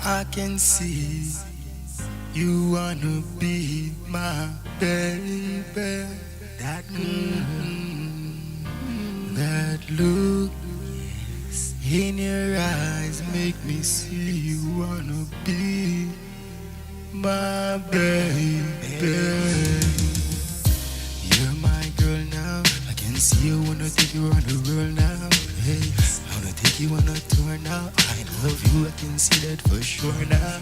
I can see you wanna be my baby. That that look in your eyes make me see you wanna be my baby. You're my girl now. I can see you wanna take you around the world now. Hey, I wanna take you on a tour now. I love you, I can see that for sure now.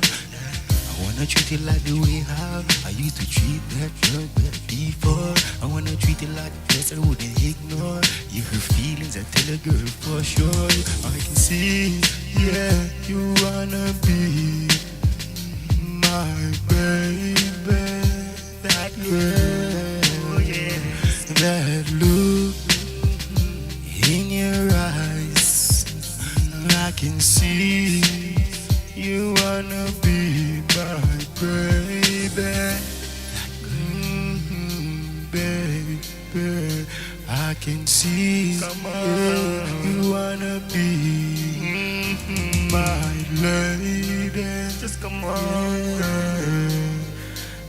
I wanna treat you like the way how I used to treat that girl back before. I wanna treat you like the best I wouldn't ignore. Your feelings, I tell a girl for sure. I can see, yeah, you wanna be my baby. That girl, yeah, that look in your eyes, I can see you wanna be my baby. Baby, I can see you wanna be my lady. Just come on, girl.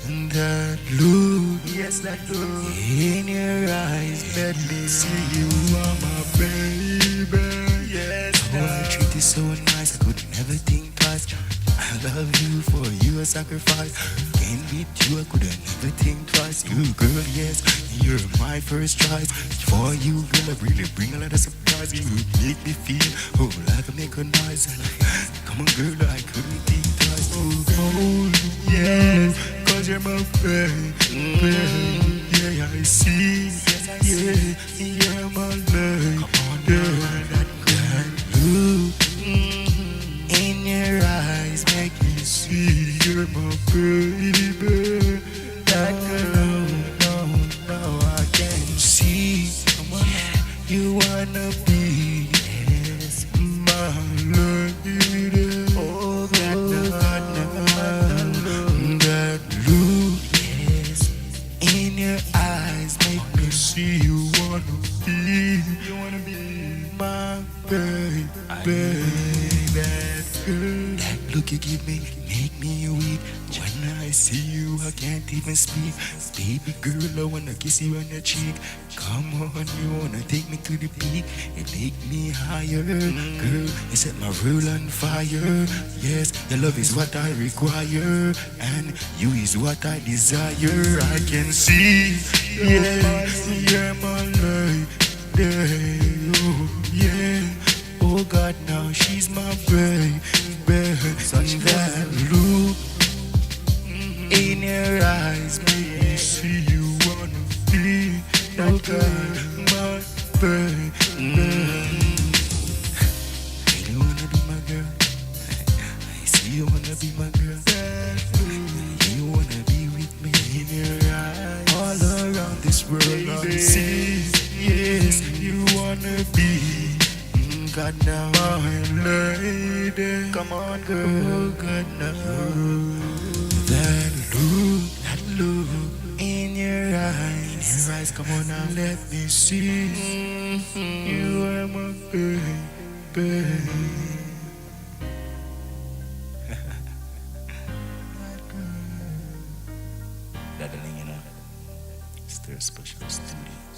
And that look, yes, that look in your eyes, let me see you are my baby. Yes, I wanna treat you so nice, I could never think twice. I love you, for you a sacrifice. Can't beat you, I could never think twice. You girl, yes, you're my first choice. For you, girl, I really bring a lot of surprise. You make me feel, oh, like I make a noise. Come on, girl, I couldn't think twice. Oh, yes, cause you're my baby. Yeah, I see, yeah, you're my lady. Come on, girl, that look in your eyes make me see you're my baby. That girl, no, I can see you wanna be my lady. Oh, that look in your eyes make me see you wanna be my baby. That look you give me make me weak. When I see you, I can't even speak. Baby girl, I wanna kiss you on the cheek. Come on, you wanna take me to the peak and make me higher. Girl, you set my world on fire. Yes, your love is what I require, and you is what I desire. I can see, yeah, you're my lady. Oh, yeah. Oh God, now she's my baby. Such that look in your eyes make me see you wanna be that girl, my baby. You wanna be my girl? I see you wanna be my girl. You wanna be with me in your eyes, all around this world. I see, yes, you wanna be. God now, my lady. Come on, girl. God now. That look in your eyes, come on now, let me see. You are my baby. That you know, still special studio.